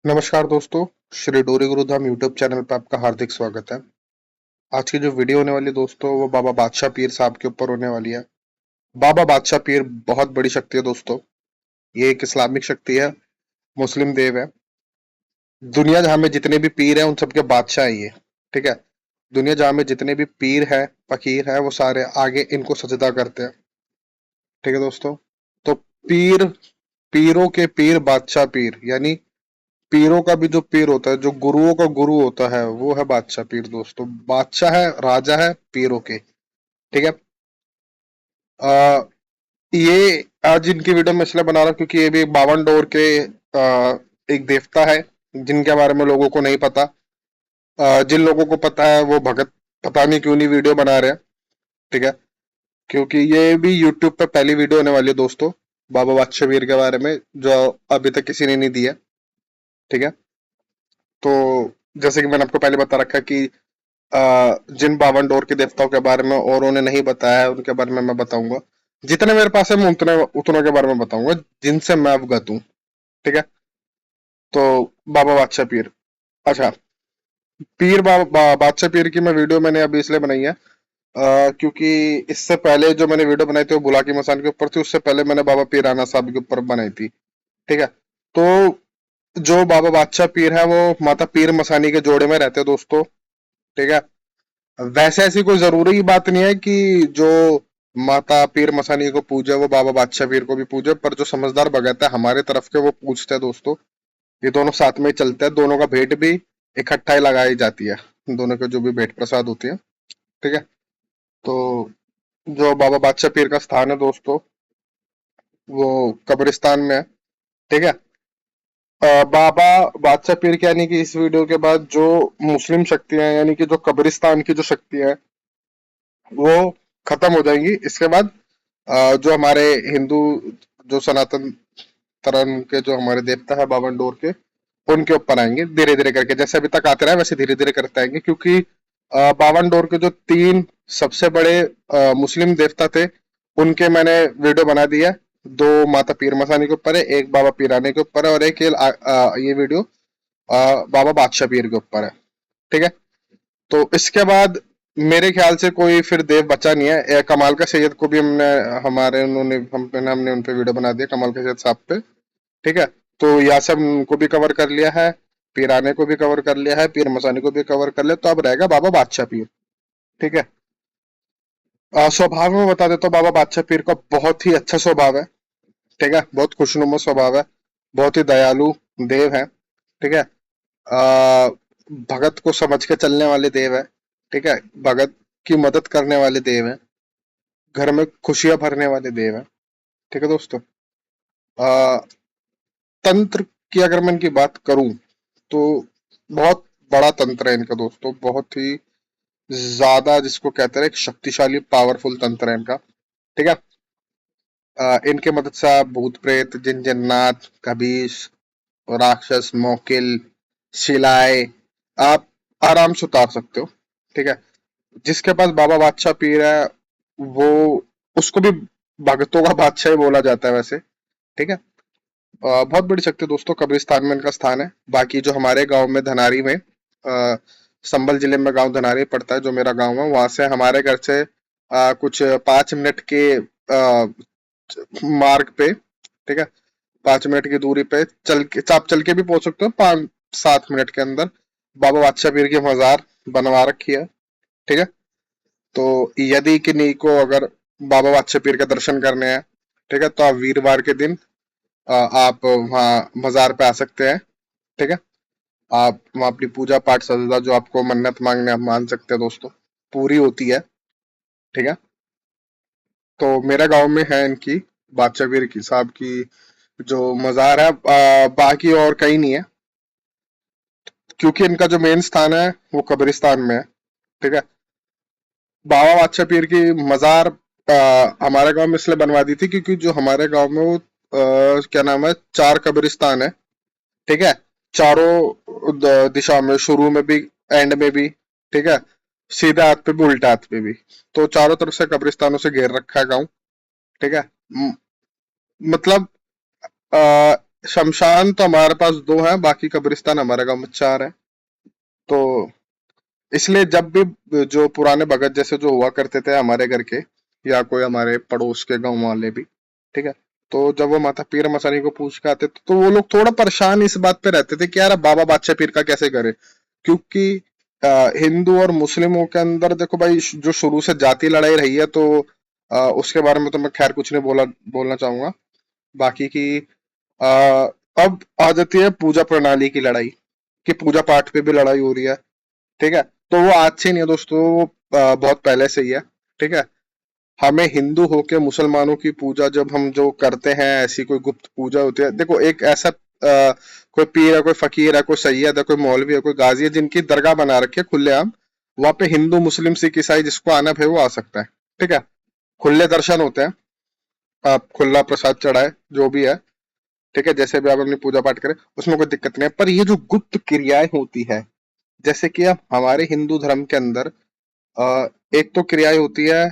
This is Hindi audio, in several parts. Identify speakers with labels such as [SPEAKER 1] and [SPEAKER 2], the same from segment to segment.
[SPEAKER 1] नमस्कार दोस्तों, श्री डोरी गुरुधाम यूट्यूब चैनल पर आपका हार्दिक स्वागत है। आज की जो वीडियो होने वाली है दोस्तों, वो बाबा बादशाह पीर साहब के ऊपर होने वाली है। बाबा बादशाह पीर बहुत बड़ी शक्ति है दोस्तों। ये एक इस्लामिक शक्ति है, मुस्लिम देव है। दुनिया जहां में जितने भी पीर हैं उन सबके बादशाह है ये। ठीक है। दुनिया जहां में जितने भी पीर है, फकीर है, वो सारे आगे इनको सजदा करते हैं। ठीक है दोस्तों। तो पीर, पीरों के पीर बादशाह पीर, यानी पीरों का भी जो पीर होता है, जो गुरुओं का गुरु होता है, वो है बादशाह पीर दोस्तों। बादशाह है, राजा है पीरों के। ठीक है। आ, ये आज इनकी वीडियो में इसलिए बना रहा हूं क्योंकि ये भी 52 डोर के एक देवता है, जिनके बारे में लोगों को नहीं पता। जिन लोगों को पता है वो भगत पता नहीं क्यों नहीं वीडियो बना रहे हैं। ठीक है। क्योंकि ये भी यूट्यूब पे पहली वीडियो होने वाली है दोस्तों, बाबा बादशाह पीर के बारे में, जो अभी तक किसी ने नहीं दी है। ठीक है। तो जैसे कि मैंने आपको पहले बता रखा है कि जिन 52 डोर के देवताओं के बारे में औरों ने नहीं बताया है, उनके बारे में मैं बताऊंगा। जितने मेरे पास है मैं उतने उतनों के बारे में बताऊंगा, जिनसे मैं अवगत हूँ। ठीक है। तो बाबा बादशाह पीर। अच्छा, बादशाह पीर की मैं वीडियो मैंने अभी इसलिए बनाई है क्योंकि इससे पहले जो मैंने वीडियो बनाई थी वो बुलाकी मसान के ऊपर थी। उससे पहले मैंने बाबा पीर राणा साहब के ऊपर बनाई थी। ठीक है। तो जो बाबा बादशाह पीर है वो माता पीर मसानी के जोड़े में रहते हैं दोस्तों। ठीक है। वैसे ऐसी कोई जरूरी बात नहीं है कि जो माता पीर मसानी को पूजे वो बाबा बादशाह पीर को भी पूजे, पर जो समझदार भगत है हमारे तरफ के वो पूछते हैं दोस्तों। ये दोनों साथ में ही चलते हैं, दोनों का भेंट भी इकट्ठा ही लगाई जाती है। दोनों के जो भी भेंट प्रसाद होती है। ठीक है। तो जो बाबा बादशाह पीर का स्थान है दोस्तों, वो कब्रिस्तान में है। ठीक है। बाबा बादशाह पीर के यानी कि इस वीडियो के बाद जो मुस्लिम शक्तियां यानी कि जो कब्रिस्तान की जो शक्तियां हैं वो खत्म हो जाएंगी। इसके बाद जो हमारे हिंदू, जो सनातन धर्म के जो हमारे देवता है 52 डोर के, उनके ऊपर आएंगे धीरे धीरे करके। जैसे अभी तक आते रहे वैसे धीरे धीरे करते आएंगे, क्योंकि 52 डोर के जो तीन सबसे बड़े मुस्लिम देवता थे, उनके मैंने वीडियो बना दिया। दो माता पीर मसानी के ऊपर है, एक बाबा पीराने के ऊपर है, और एक ये वीडियो बाबा बादशाह पीर के ऊपर है। ठीक है। तो इसके बाद मेरे ख्याल से कोई फिर देव बचा नहीं है। कमाल का सैयद को भी हमने, हमारे उन्होंने हमने उन पे वीडियो बना दिया, कमाल का सैयद साहब पे। ठीक है। तो यासम को भी कवर कर लिया है, पीराने को भी कवर कर लिया है, पीर मसानी को भी कवर कर लिया, तो अब रहेगा बाबा बादशाह पीर। ठीक है। स्वभाव में बता देता हूँ, बाबा बादशाह पीर का बहुत ही अच्छा स्वभाव है। ठीक है। बहुत खुशनुमा स्वभाव है, बहुत ही दयालु देव है। ठीक है। आ, भगत को समझ के चलने वाले देव है। ठीक है। भगत की मदद करने वाले देव है, घर में खुशियां भरने वाले देव है। ठीक है दोस्तों। आ, तंत्र की अगर मैं इनकी बात करूं तो बहुत बड़ा तंत्र है इनका दोस्तों, बहुत ही ज्यादा, जिसको कहते हैं एक शक्तिशाली पावरफुल तंत्र है इनका। ठीक है। इनके मदद से आप भूत प्रेत, जिन जन्नात, कबीश, राक्षस, मोकिल, शिलाए आप आराम से उतार सकते हो। ठीक है। जिसके पास बाबा बादशाह पीर है वो, उसको भी भगतों का बादशाह ही बोला जाता है वैसे। ठीक है। बहुत बड़ी शक्ति है दोस्तों, कब्रिस्तान में इनका स्थान है। बाकी जो हमारे गांव में धनारी में, संभल जिले में गांव धनारी पड़ता है, जो मेरा गांव है, वहां से हमारे घर से कुछ 5 मिनट के मार्ग पे, ठीक है, 5 मिनट की दूरी पे चल के, आप चल के भी पहुंच सकते हो 5-7 मिनट के अंदर, बाबा बादशाह पीर की मजार बनवा रखी है। ठीक है। तो यदि किन्हीं को अगर बाबा बादशाह पीर का दर्शन करने हैं, ठीक है, तो आप वीरवार के दिन आप वहाँ मजार पे आ सकते हैं। ठीक है। आप वहाँ अपनी पूजा पाठ सजदा, जो आपको मन्नत मांगने आप मान सकते हैं दोस्तों, पूरी होती है। ठीक है। तो मेरे गांव में है इनकी, बादशाह पीर की साहब की जो मजार है, बाकी और कहीं नहीं है, क्योंकि इनका जो मेन स्थान है वो कब्रिस्तान में है। ठीक है। बाबा बादशाह पीर की मजार हमारे गांव में इसलिए बनवा दी थी क्योंकि जो हमारे गांव में वो क्या नाम है, 4 कब्रिस्तान है। ठीक है। चारों दिशा में, शुरू में भी, एंड में भी। ठीक है। सीधे हाथ पे भी, उल्टे हाथ पे भी। तो चारों तरफ से कब्रिस्तानों से घेर रखा है गांव। ठीक है। मतलब शमशान तो हमारे पास 2 है, बाकी कब्रिस्तान हमारे गांव में 4 है। तो इसलिए जब भी जो पुराने भगत जैसे जो हुआ करते थे हमारे घर के, या कोई हमारे पड़ोस के गांव वाले भी, ठीक है, तो जब वो माता पीर मसानी को पूछ के आते थे तो वो लोग थोड़ा परेशान इस बात पे रहते थे कि यार अब बाबा बादशाह पीर का कैसे करे, क्योंकि हिंदू और मुस्लिमों के अंदर देखो भाई जो शुरू से जाति लड़ाई रही है, तो उसके बारे में तो मैं खैर कुछ नहीं बोलना चाहूंगा। बाकी की आ, अब आ जाती है पूजा प्रणाली की लड़ाई, कि पूजा पाठ पे भी लड़ाई हो रही है। ठीक है, तो वो आज से नहीं है दोस्तों, वो बहुत पहले से ही है। ठीक है, हमें हिंदू होके मुसलमानों की पूजा जब हम जो करते हैं, ऐसी कोई गुप्त पूजा होती है, देखो एक ऐसा कोई पीर है, कोई फकीर है, कोई सैयद है, कोई मौलवी है, कोई गाजी है, जिनकी दरगाह बना रखी है खुलेआम, वहां पे हिंदू मुस्लिम सिख ईसाई जिसको आना है वो आ सकता है। ठीक है, खुले दर्शन होते हैं, आप खुला प्रसाद चढ़ाए जो भी है, ठीक है, जैसे भी आप अपनी पूजा पाठ करें उसमें कोई दिक्कत नहीं है। पर ये जो गुप्त क्रियाएं होती है, जैसे कि अब हमारे हिंदू धर्म के अंदर अ, एक तो क्रियाएं होती है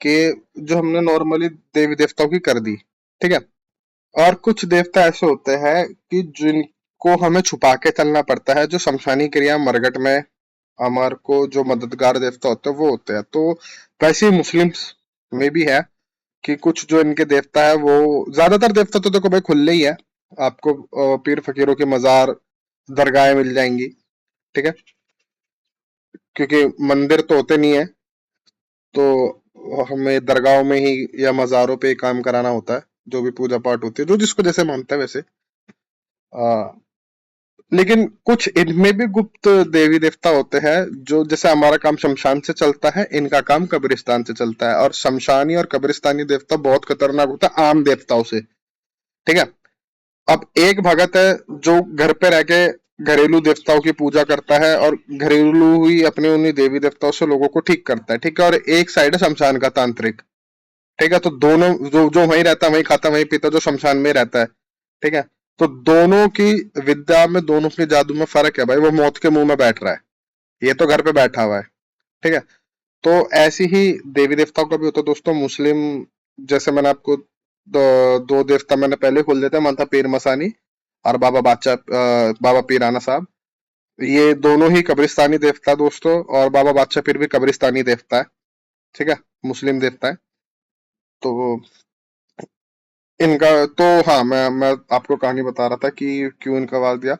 [SPEAKER 1] कि जो हमने नॉर्मली देवी देवताओं की कर दी, ठीक है, और कुछ देवता ऐसे होते हैं कि जिनको हमें छुपा के चलना पड़ता है, जो शमशानी क्रिया मरगट में हमारे को जो मददगार देवता होते हैं वो होते हैं। तो वैसे ही मुस्लिम्स में भी है कि कुछ जो इनके देवता है, वो ज्यादातर देवता तो देखो भाई खुले ही है, आपको पीर फकीरों के मजार दरगाहें मिल जाएंगी। ठीक है, क्योंकि मंदिर तो होते नहीं है, तो हमें दरगाहों में ही या मजारों पे ही काम कराना होता है, जो भी पूजा पाठ होती है, जो जिसको जैसे मानता है वैसे। आ, लेकिन कुछ इनमें भी गुप्त देवी देवता होते हैं, जो जैसे हमारा काम शमशान से चलता है, इनका काम कब्रिस्तान से चलता है, और शमशानी और कब्रिस्तानी देवता बहुत खतरनाक होता है आम देवताओं से। ठीक है, अब एक भगत है जो घर पे रह के घरेलू देवताओं की पूजा करता है, और घरेलू ही अपने उन्हीं देवी देवताओं से लोगों को ठीक करता है। ठीक है, और एक साइड है शमशान का तांत्रिक। ठीक है, तो दोनों जो जो वहीं रहता है, वहीं खाता वहीं पीता, जो शमशान में रहता है। ठीक है, तो दोनों की विद्या में, दोनों के जादू में फर्क है भाई। वो मौत के मुंह में बैठ रहा है, ये तो घर पे बैठा हुआ है। ठीक है, तो ऐसी ही देवी देवताओं का भी होता है दोस्तों। मुस्लिम जैसे मैंने आपको दो देवता मैंने पहले खोल देता, मानता पीर मसानी और बाबा बादशाह, बाबा पीराना साहब, ये दोनों ही कब्रिस्तानी देवता दोस्तों, और बाबा बादशाह पीर भी कब्रिस्तानी देवता है। ठीक है, मुस्लिम देवता है। तो इनका तो, हाँ, मैं आपको कहानी बता रहा था कि क्यों इनका वाल दिया।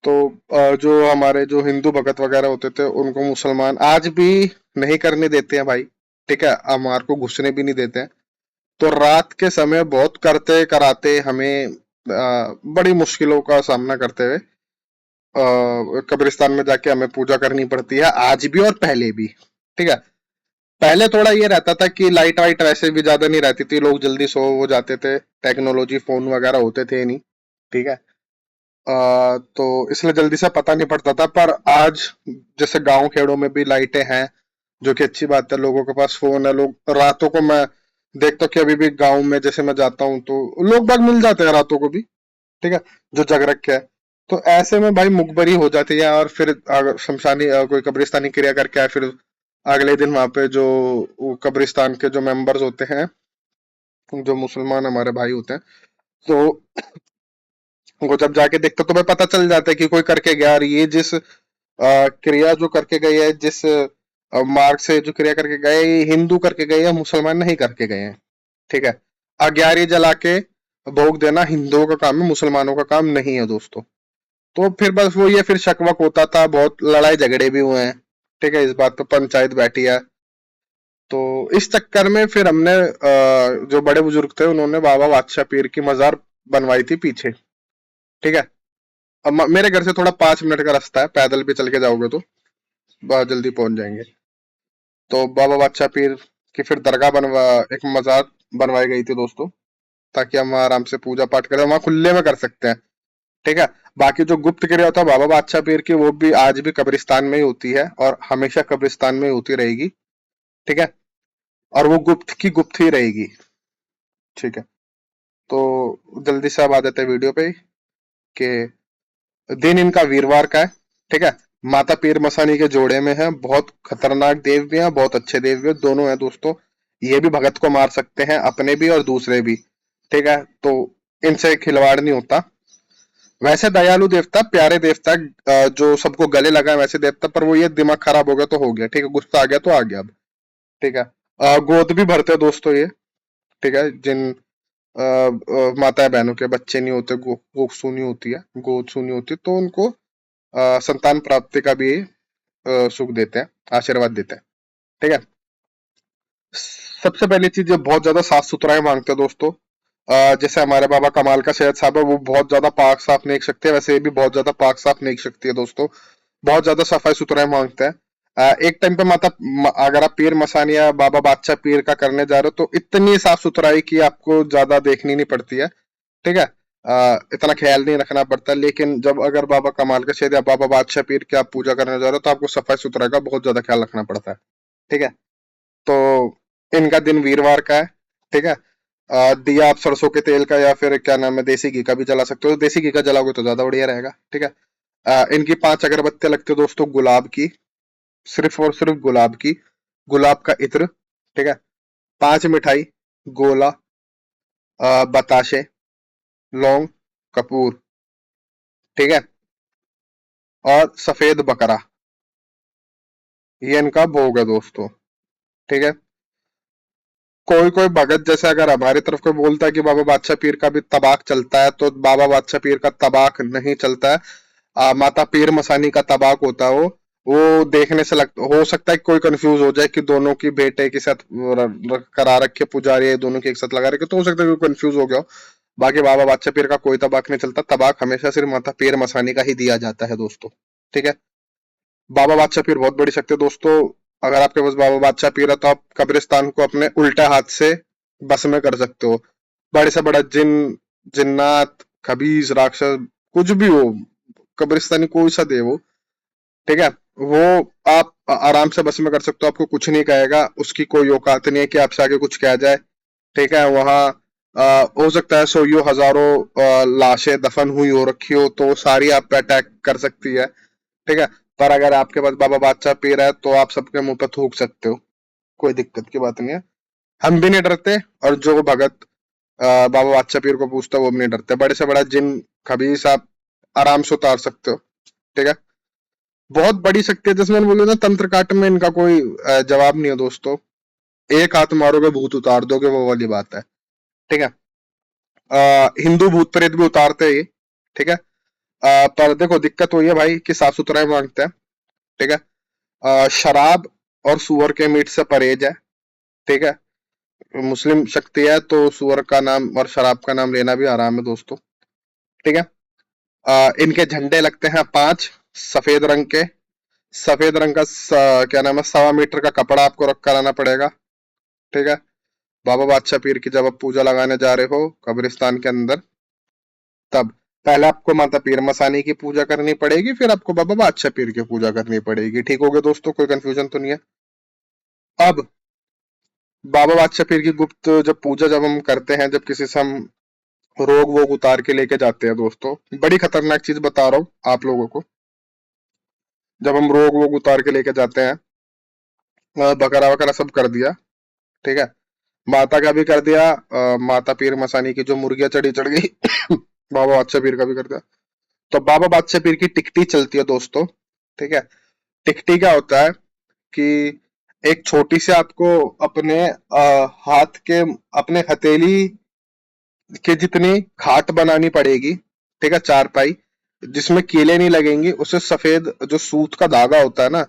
[SPEAKER 1] तो जो हमारे जो हिंदू भगत वगैरह होते थे, उनको मुसलमान आज भी नहीं करने देते हैं भाई। ठीक है, हमारे को घुसने भी नहीं देते हैं। तो रात के समय बहुत करते कराते हमें बड़ी मुश्किलों का सामना करते हुए कब्रिस्तान में जाके हमें पूजा करनी पड़ती है, आज भी और पहले भी। ठीक है, पहले थोड़ा ये रहता था कि लाइट वाइट वैसे भी ज्यादा नहीं रहती थी, लोग जल्दी सो हो जाते थे, टेक्नोलॉजी फोन वगैरह होते थे नहीं। ठीक है, तो इसलिए जल्दी से पता नहीं पड़ता था। पर आज जैसे गांव खेड़ों में भी लाइटें हैं, जो कि अच्छी बात है, लोगों के पास फोन है, लोग रातों को, मैं देखता हूँ कि अभी भी गांव में जैसे मैं जाता हूँ तो लोग बाग मिल जाते हैं रातों को भी। ठीक है, जो जग रखे है, तो ऐसे में भाई मुखबरी हो जाती है, और फिर अगर शमशानी कोई कब्रिस्तानी क्रिया करके आए, फिर अगले दिन वहां पे जो वो कब्रिस्तान के जो मेंबर्स होते हैं, जो मुसलमान हमारे भाई होते हैं, तो वो जब जाके देखते तो भाई पता चल जाता है कि कोई करके गया, और ये जिस क्रिया जो करके गए है, जिस मार्ग से जो क्रिया करके गए, ये हिंदू करके गए हैं, मुसलमान नहीं करके गए हैं। ठीक है, अग्यारी जला के भोग देना हिंदुओं का काम है, मुसलमानों का काम नहीं है दोस्तों। तो फिर बस वो ये फिर शकवक होता था, बहुत लड़ाई झगड़े भी हुए हैं। ठीक है, इस बात पे पंचायत बैठी है। तो इस चक्कर में फिर हमने जो बड़े बुजुर्ग थे, उन्होंने बाबा बादशाह पीर की मजार बनवाई थी पीछे। ठीक है, अब मेरे घर से थोड़ा 5 मिनट का रास्ता है, पैदल भी चल के जाओगे तो बहुत जल्दी पहुंच जाएंगे। तो बाबा बादशाह पीर की फिर दरगाह एक मजार बनवाई गई थी दोस्तों, ताकि हम आराम से पूजा पाठ करें, वहां खुले में कर सकते हैं। ठीक है, बाकी जो गुप्त क्रिया होता है बाबा बादशाह पीर की, वो भी आज भी कब्रिस्तान में ही होती है, और हमेशा कब्रिस्तान में ही होती रहेगी। ठीक है, और वो गुप्त की गुप्त ही रहेगी। ठीक है, तो जल्दी से अब आ जाते हैं वीडियो पे कि दिन इनका वीरवार का है। ठीक है, माता पीर मसानी के जोड़े में है, बहुत खतरनाक देव भी हैं, बहुत अच्छे देव भी हैं, दोनों हैं दोस्तों। ये भी भगत को मार सकते हैं, अपने भी और दूसरे भी। ठीक है, तो इनसे खिलवाड़ नहीं होता। वैसे दयालु देवता, प्यारे देवता, जो सबको गले लगा वैसे देवता, पर वो ये दिमाग खराब हो गया तो हो गया, ठीक है, गुस्सा आ गया तो आ गया अब। ठीक है। गोद भी भरते हैं दोस्तों ये। ठीक है। जिन माता बहनों के बच्चे नहीं होते, गोद सूनी होती है, गोद सूनी होती है, तो उनको संतान प्राप्ति का भी सुख देते हैं, आशीर्वाद देते हैं। ठीक है। सबसे पहली चीज, ये बहुत ज्यादा साफ सुथराई मांगते हैं दोस्तों। जैसे हमारे बाबा कमाल का सैयद साहब है, वो बहुत ज्यादा पाक साफ नेक शक्ति है, वैसे ये भी बहुत ज्यादा पाक साफ नेक शक्ति है दोस्तों। बहुत ज्यादा सफाई सुथराई मांगते हैं। एक टाइम पे अगर आप पीर मसानी या बाबा बादशाह पीर का करने जा रहे हो, तो इतनी साफ सुथराई की आपको ज्यादा देखनी नहीं पड़ती है। ठीक है। इतना ख्याल नहीं रखना पड़ता, लेकिन जब अगर बाबा कमाल का सैयद या बाबा बादशाह पीर की आप पूजा करने जा रहे हो, तो आपको सफाई सुथराई का बहुत ज्यादा ख्याल रखना पड़ता है। ठीक है। तो इनका दिन वीरवार का है। ठीक है। दिया आप सरसों के तेल का या फिर क्या नाम है देसी घी का भी जला सकते हो, देसी घी का जलाओगे तो ज्यादा बढ़िया रहेगा। ठीक है। इनकी 5 अगरबत्तियां लगती है दोस्तों, गुलाब की, सिर्फ और सिर्फ गुलाब की, गुलाब का इत्र। ठीक है। 5 मिठाई, गोला, बताशे, लौंग, कपूर। ठीक है। और सफेद बकरा, ये इनका भोग है दोस्तों। ठीक है। कोई कोई भगत जैसे अगर हमारी तरफ कोई बोलता है कि बाबा बादशाह पीर का भी तबाक चलता है, तो बाबा बादशाह पीर का तबाक नहीं चलता है। माता पीर मसानी का तबाक होता है वो देखने से हो सकता है कि कोई कंफ्यूज हो जाए कि दोनों की बेटे के साथ करा रखे पुजारी है, दोनों की एक साथ लगा रखे, तो हो सकता है कि कंफ्यूज हो गया हो। बाकी बाबा बादशाह पीर का कोई तबाक नहीं चलता, तबाक हमेशा सिर्फ माता पीर मसानी का ही दिया जाता है दोस्तों। ठीक है। बाबा बादशाह पीर बहुत बड़ी शक्ति है दोस्तों। अगर आपके पास बाबा बादशाह पीर है, तो आप कब्रिस्तान को अपने उल्टे हाथ से बस में कर सकते हो। बड़े से बड़ा जिन, जिन्नात, खबीज, राक्षस, कुछ भी हो, कब्रिस्तानी कोई सा देव हो, ठीक है, वो आप आराम से बस में कर सकते हो, आपको कुछ नहीं कहेगा, उसकी कोई औकात नहीं है कि आपसे आगे कुछ कह जाए। ठीक है। वहां हो सकता है सोइयो हजारों लाशें दफन हुई हो रखी हो, तो वो सारी आप पे अटैक कर सकती है। ठीक है। पर अगर आपके पास बाबा बादशाह पीर है, तो आप सबके मुंह पे थूक सकते हो, कोई दिक्कत की बात नहीं है। हम भी नहीं डरते, और जो भगत बाबा बादशाह पीर को पूछता है वो भी नहीं डरते। बड़े से बड़ा जिन, खबीस, आप आराम से उतार सकते हो। ठीक है। बहुत बड़ी शक्ति है, जिसमें बोले ना तंत्र काट में इनका कोई जवाब नहीं है दोस्तों। एक हाथ मारोगे भूत उतार दोगे, वो वाली बात है। ठीक है। हिंदू भूत प्रेत भी उतारते हैं ये। ठीक है। पर देखो दिक्कत वही है भाई कि साफ सुथराई मांगते हैं। ठीक है। शराब और सुअर के मीट से परहेज है। ठीक है। मुस्लिम शक्ति है, तो सुअर का नाम और शराब का नाम लेना भी हराम है दोस्तों। ठीक है। इनके झंडे लगते हैं 5 सफेद रंग के। सफेद रंग का क्या नाम है, 1.25 मीटर का कपड़ा आपको रख कर आना पड़ेगा। ठीक है। बाबा बादशाह पीर की जब आप पूजा लगाने जा रहे हो कब्रिस्तान के अंदर, तब पहले आपको माता पीर मसानी की पूजा करनी पड़ेगी, फिर आपको बाबा बादशाह पीर की पूजा करनी पड़ेगी। ठीक हो गया दोस्तों, कोई कंफ्यूजन तो नहीं है। अब बाबा बादशाह पीर की गुप्त जब पूजा जब हम करते हैं, जब किसी से हम रोग वोग उतार के लेके जाते हैं दोस्तों, बड़ी खतरनाक चीज बता रहा हूँ आप लोगों को। जब हम रोग वोग उतार के लेके जाते हैं, बकरा वकरा सब कर दिया। ठीक है। माता का भी कर दिया, माता पीर मसानी की जो मुर्गियां चढ़ी चढ़ गई बाबा बादशाह पीर का भी कर दिया। तो बाबा बादशाह पीर की टिकटी चलती है दोस्तों। ठीक है। टिकटी क्या होता है कि एक छोटी सी आपको अपने हाथ के, अपने हथेली के जितनी खाट बनानी पड़ेगी। ठीक है। चारपाई, जिसमें कीले नहीं लगेंगी, उससे सफेद जो सूत का धागा होता है ना,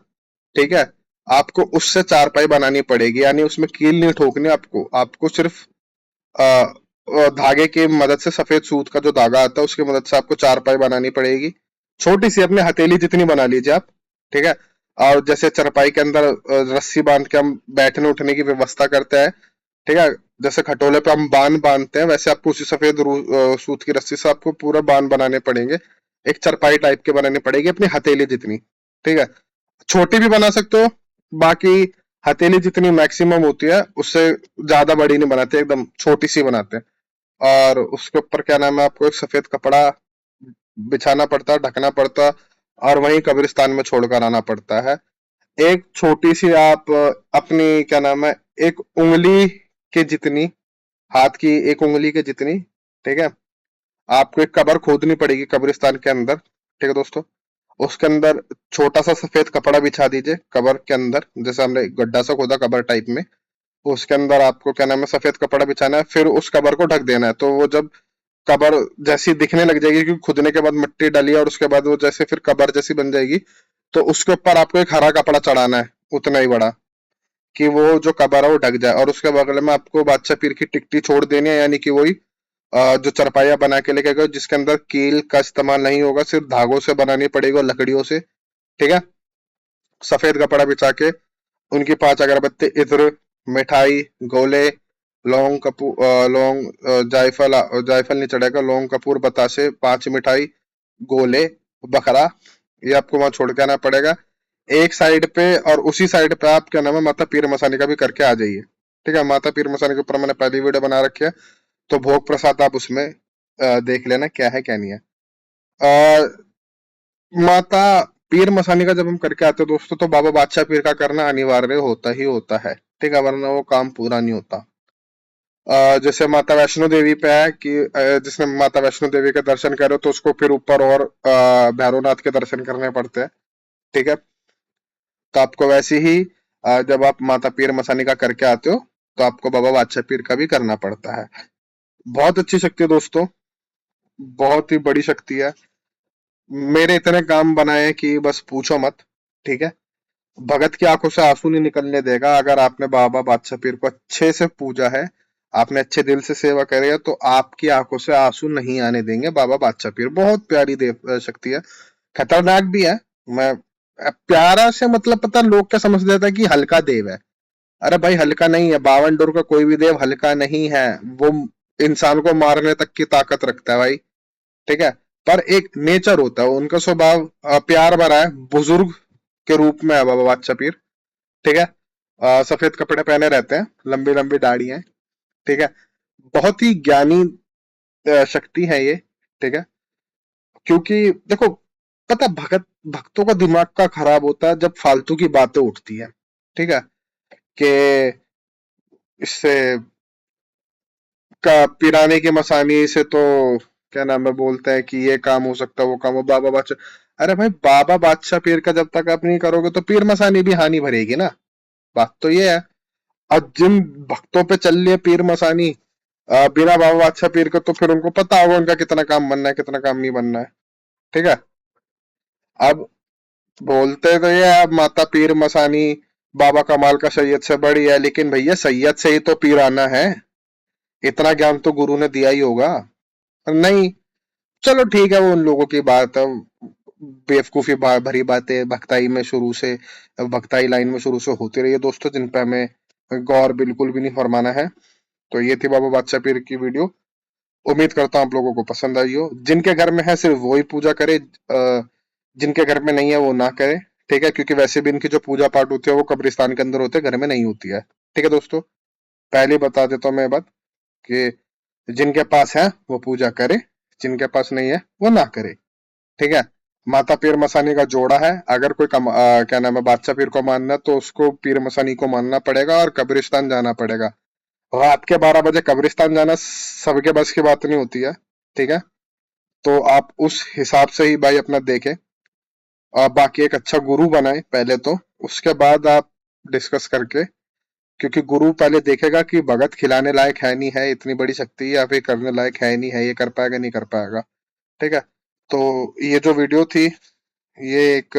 [SPEAKER 1] ठीक है, आपको उससे चारपाई बनानी पड़ेगी, यानी उसमें कील नहीं ठोकनी आपको, आपको सिर्फ धागे की मदद से, सफेद सूत का जो धागा आता है उसकी मदद से आपको चारपाई बनानी पड़ेगी। छोटी सी, अपने हथेली जितनी बना लीजिए आप। ठीक है। और जैसे चारपाई के अंदर रस्सी बांध के हम बैठने उठने की व्यवस्था करते हैं, ठीक है, जैसे खटोले पे हम बांध बांधते हैं, वैसे आपको उसी सफेद सूत की रस्सी से आपको पूरा बांध बनाने पड़ेंगे। एक चारपाई टाइप के बनानी पड़ेगी, अपनी हथेली जितनी। ठीक है। छोटी भी बना सकते हो, बाकी हथेली जितनी मैक्सिमम होती है उससे ज्यादा बड़ी नहीं बनाते, एकदम छोटी सी बनाते हैं। और उसके ऊपर क्या नाम है, आपको एक सफेद कपड़ा बिछाना पड़ता है, ढकना पड़ता है, और वहीं कब्रिस्तान में छोड़कर आना पड़ता है। एक छोटी सी आप अपनी क्या नाम है, एक उंगली के जितनी, हाथ की एक उंगली के जितनी, ठीक है, आपको एक कब्र खोदनी पड़ेगी कब्रिस्तान के अंदर, ठीक है दोस्तों। उसके अंदर छोटा सा सफेद कपड़ा बिछा दीजिए कब्र के अंदर, जैसे हमने गड्ढा सा खोदा कब्र टाइप में, उसके अंदर आपको क्या नाम है सफेद कपड़ा बिछाना है, फिर उस कब्र को ढक देना है। तो वो जब कब्र जैसी दिखने लग जाएगी, क्योंकि खुदने के बाद मिट्टी डाली है और उसके बाद वो जैसे फिर कब्र जैसी बन जाएगी, तो उसके ऊपर आपको एक हरा कपड़ा चढ़ाना है उतना ही बड़ा, कि वो जो कब्र है वो ढक जाए। और उसके बगल में आपको बादशाह पीर की टिकटी छोड़ देनी है, यानी कि वही जो चरपाया बना के लेके गए, जिसके अंदर कील का इस्तेमाल नहीं होगा, सिर्फ धागों से बनानी पड़ेगी और लकड़ियों से, ठीक है। सफेद कपड़ा बिछा के उनकी 5 अगरबत्ती, इत्र, मिठाई, गोले, लौंग, लौंग, जायफल, जायफल नहीं चढ़ेगा, लौंग, कपूर, बतासे, 5 मिठाई, गोले, बकरा, ये आपको वहां छोड़ के आना पड़ेगा एक साइड पे। और उसी साइड पे आप क्या नाम है माता पीर मसानी का भी करके आ जाइए, ठीक है। माता पीर मसानी के ऊपर मैंने पहली वीडियो बना रखी है, तो भोग प्रसाद आप उसमें देख लेना क्या है क्या नहीं है। अ, माता पीर मसानी का जब हम करके आते हैं दोस्तों, तो बाबा बादशाह पीर का करना अनिवार्य होता ही होता है, ठीक है, वरना वो काम पूरा नहीं होता। जैसे माता वैष्णो देवी पे है कि जिसने माता वैष्णो देवी के दर्शन करे तो उसको फिर ऊपर और भैरवनाथ के दर्शन करने पड़ते हैं, ठीक है। तो आपको वैसे ही जब आप माता पीर मसानी का करके आते हो, तो आपको बाबा बादशाह पीर का भी करना पड़ता है। बहुत अच्छी शक्ति है दोस्तों, बहुत ही बड़ी शक्ति है। मेरे इतने काम बनाए हैं कि बस पूछो मत, ठीक है। भगत की आंखों से आंसू नहीं निकलने देगा अगर आपने बाबा बादशाह पीर को अच्छे से पूजा है, आपने अच्छे दिल से सेवा करी है, तो आपकी आंखों से आंसू नहीं आने देंगे बाबा बादशाह पीर। बहुत प्यारी देव शक्ति है, खतरनाक भी है। मैं प्यारा से मतलब पता लोग क्या समझ लेता है कि हल्का देव है। अरे भाई हल्का नहीं है, 52 का कोई भी देव हल्का नहीं है। वो इंसान को मारने तक की ताकत रखता है भाई, ठीक है। पर एक नेचर होता है, उनका स्वभाव प्यार भरा है, बुजुर्ग के रूप में है बाबा बादशाह पीर, ठीक है। सफेद कपड़े पहने रहते हैं, लंबी लंबी दाढ़ी है, ठीक है। बहुत ही ज्ञानी शक्ति है ये, ठीक है। क्योंकि देखो पता भक्तों का दिमाग का खराब होता है जब फालतू की बातें उठती है, ठीक है। कि इससे का पिराने की मसानी से तो क्या नाम है बोलते हैं कि ये काम हो सकता है वो काम हो, बाबा बादशाह। अरे भाई बाबा बादशाह पीर का जब तक आप नहीं करोगे तो पीर मसानी भी हानि भरेगी ना, बात तो ये है। और जिन भक्तों पे चल रही है पीर मसानी बिना बाबा बादशाह पीर के, तो फिर उनको पता होगा उनका कितना काम बनना है कितना काम नहीं बनना है, ठीक है। अब बोलते तो ये अब माता पीर मसानी बाबा कमाल का सैयद से बड़ी है, लेकिन भैया सैयद से ही तो पीर आना है, इतना ज्ञान तो गुरु ने दिया ही होगा। नहीं, चलो ठीक है वो उन लोगों की बात है, बेवकूफी भरी बातें भक्ताई में शुरू से, भक्ताई लाइन में शुरू से होती रही है दोस्तों, जिन पे हमें गौर बिल्कुल भी नहीं फरमाना है। तो ये थी बाबा बादशाह पीर की वीडियो, उम्मीद करता हूँ आप लोगों को पसंद आई हो। जिनके घर में है सिर्फ वो ही पूजा करे, जिनके घर में नहीं है वो ना करे, ठीक है। क्योंकि वैसे भी इनकी जो पूजा पाठ होती है वो कब्रिस्तान के अंदर होते हैं, घर में नहीं होती है, ठीक है दोस्तों। पहले बता देता हूँ मैं बात कि जिनके पास है वो पूजा करे, जिनके पास नहीं है वो ना करे, ठीक है। माता पीर मसानी का जोड़ा है, अगर कोई क्या नाम है बादशाह पीर को मानना है तो उसको पीर मसानी को मानना पड़ेगा और कब्रिस्तान जाना पड़ेगा। रात के 12 बजे कब्रिस्तान जाना सबके बस की बात नहीं होती है, ठीक है। तो आप उस हिसाब से ही भाई अपना देखें, और बाकी एक अच्छा गुरु बनाए पहले, तो उसके बाद आप डिस्कस करके, क्योंकि गुरु पहले देखेगा कि भगत खिलाने लायक है नहीं है, इतनी बड़ी शक्ति है, या फिर करने लायक है नहीं है, ये कर पाएगा नहीं कर पाएगा, ठीक है। तो ये जो वीडियो थी ये एक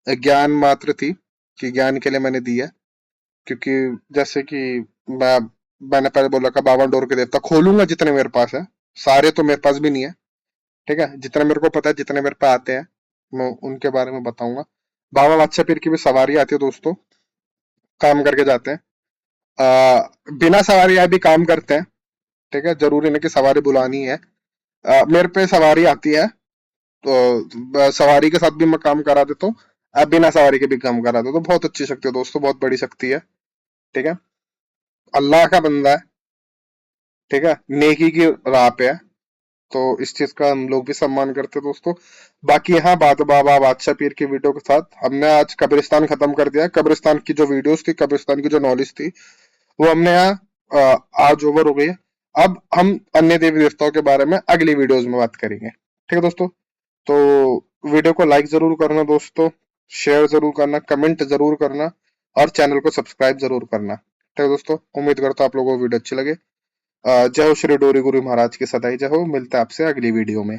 [SPEAKER 1] ज्ञान मात्र थी, कि ज्ञान के लिए मैंने दी है। क्योंकि जैसे कि मैं मैंने पहले बोला था 52 के देवता खोलूंगा जितने मेरे पास है, सारे तो मेरे पास भी नहीं है, ठीक है। जितने मेरे को पता है जितने मेरे पे आते हैं मैं उनके बारे में बताऊंगा। बाबा बादशाह पीर की भी सवारी आती है दोस्तों, काम करके जाते हैं, बिना सवारी आए भी काम करते हैं, ठीक है। जरूरी नहीं कि सवारी बुलानी है। मेरे पे सवारी आती है तो सवारी के साथ भी मैं काम करा देता हूँ, बिना सवारी के भी काम करा देता हूँ। तो बहुत अच्छी शक्ति है दोस्तों, बहुत बड़ी शक्ति है, ठीक है। अल्लाह का बंदा है, ठीक है, नेकी की राह पे है, तो इस चीज का हम लोग भी सम्मान करते हैं दोस्तों। बाकी यहाँ बात बाबा बादशाह पीर की वीडियो के साथ हमने आज कब्रिस्तान खत्म कर दिया। कब्रिस्तान की जो वीडियोस थी, कब्रिस्तान की जो नॉलेज थी, वो हमने यहाँ आज ओवर हो गई है। अब हम अन्य देवी देवताओं के बारे में अगली वीडियोस में बात करेंगे। ठीक है दोस्तों, तो वीडियो को लाइक जरूर करना दोस्तों, शेयर जरूर करना, कमेंट जरूर करना और चैनल को सब्सक्राइब जरूर करना। ठीक है दोस्तों, उम्मीद करता हूँ आप लोगों को वीडियो अच्छी लगे। जय हो श्री डोरी गुरु महाराज की सदाई जय हो। मिलता है आपसे अगली वीडियो में।